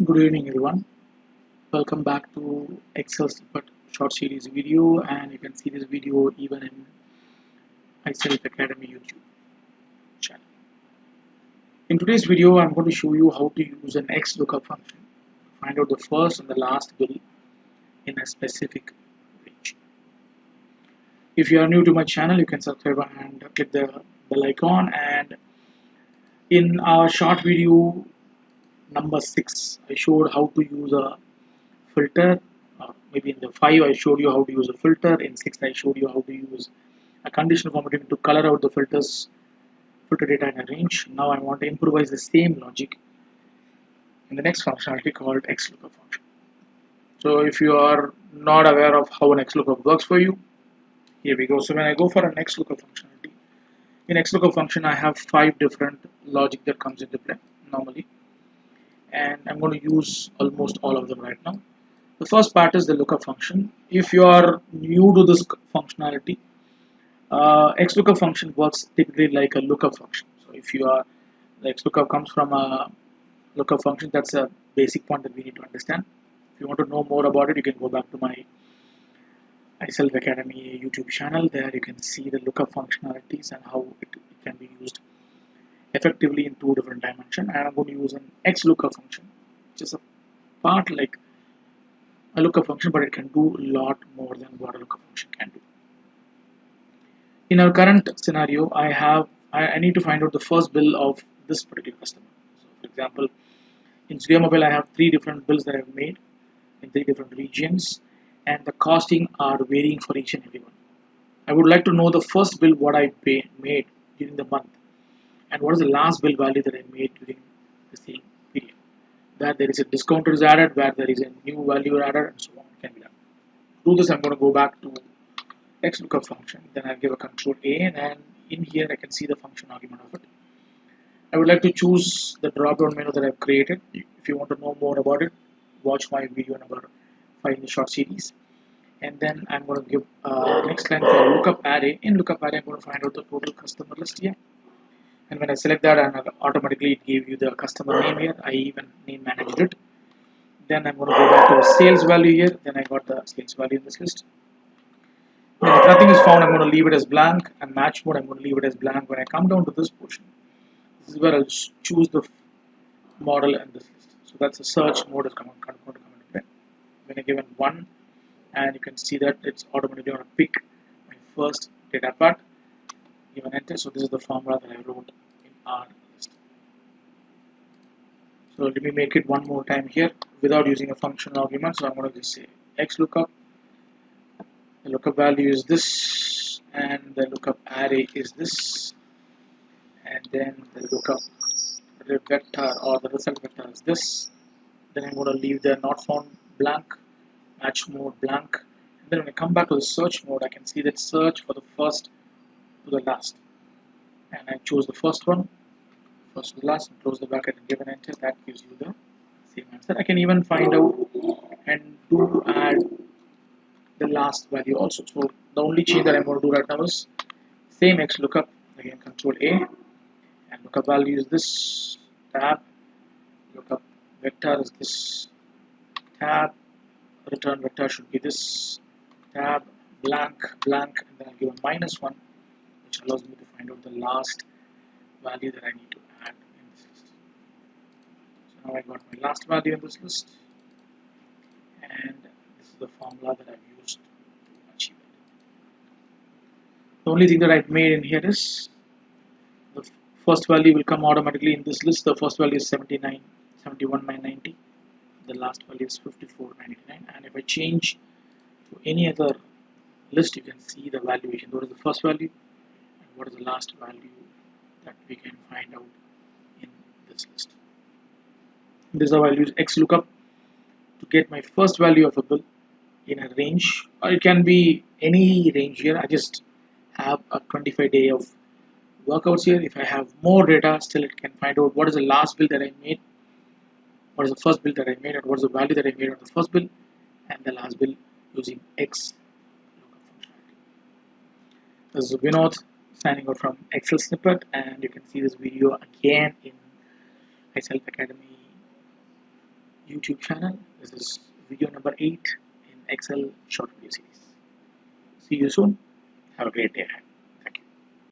Good evening, everyone. Welcome back to XLookup short series video, and you can see this video even in myself Academy YouTube channel. In today's video, I'm going to show you how to use an XLookup function to find out the first and the last bill in a specific range. If you are new to my channel, you can subscribe and click the bell icon. And in our short video number 6, I showed how to use a filter. Maybe in the 5 I showed you how to use a filter. In 6 I showed you how to use a conditional formatting to color out the filter data in a range. Now I want to improvise the same logic in the next functionality called XLookup function. So if you are not aware of how an XLookup works for you, here we go. So when I go for an XLookup functionality, in XLookup function I have 5 different logic that comes into play normally, and I'm going to use almost all of them right now. The first part is the lookup function. If you are new to this functionality, XLookup function works typically like a lookup function. So if you are, the XLookup comes from a lookup function. That's a basic point that we need to understand. If you want to know more about it, you can go back to my myself Academy YouTube channel. There you can see the lookup functionalities and how it can be used effectively in 2 different dimensions. And I'm going to use an XLookup function, which is a part like a lookup function, but it can do a lot more than what a lookup function can do. In our current scenario, I need to find out the first bill of this particular customer. So for example, in Studio Mobile, I have 3 different bills that I've made in 3 different regions, and the costing are varying for each and every one. I would like to know the first bill what I made during the month, and what is the last bill value that I made during the same period. Where there is a discount is added, where there is a new value added, and so on can be done. To do this, I'm going to go back to XLookup function. Then I'll give a control A, and in here I can see the function argument of it. I would like to choose the drop-down menu that I've created. If you want to know more about it, watch my video number 5 in the short series. And then I'm going to give next line called lookup array. In lookup array, I'm going to find out the total customer list here. And when I select that, and automatically it gave you the customer name here. I even name managed it. Then I'm going to go back to the sales value here. Then I got the sales value in this list. Then if nothing is found, I'm going to leave it as blank. And match mode, I'm going to leave it as blank. When I come down to this portion, this is where I'll choose the model and this list. So that's a search mode is going to come into play. When I given 1, and you can see that it's automatically going to pick my first data part, given enter. So this is the formula that I wrote in our list. So let me make it one more time here without using a functional argument. So I'm going to just say XLookup. The lookup value is this, and the lookup array is this, and then the lookup vector or the result vector is this. Then I'm going to leave the not found blank, match mode blank, and then when I come back to the search mode, I can see that search for the first to the last, and I choose the first one, first to the last, and close the bracket and give an enter. That gives you the same answer. I can even find out and do add the last value also. So the only change that I'm going to do right now is same XLookup, again control A, and lookup value is this tab, lookup vector is this tab, return vector should be this tab, blank, blank, and then I'll give a -1, which allows me to find out the last value that I need to add in this list. So now I got my last value in this list, and this is the formula that I've used to achieve it. The only thing that I've made in here is the first value will come automatically in this list. The first value is 71,990. The last value is 54,999. And if I change to any other list, you can see the valuation. What is the first value and what is the last value that we can find out in this list. This is how I'll use XLookup to get my first value of a bill in a range, or it can be any range here. I just have a 25-day of workouts here. If I have more data, still it can find out what is the last bill that I made, what is the first bill that I made, and what is the value that I made on the first bill and the last bill using XLookup functionality. This is Vinod signing out from Excel Snippet, and you can see this video again in myself Academy YouTube channel. This is video number 8 in Excel short video series. See you soon. Have a great day ahead.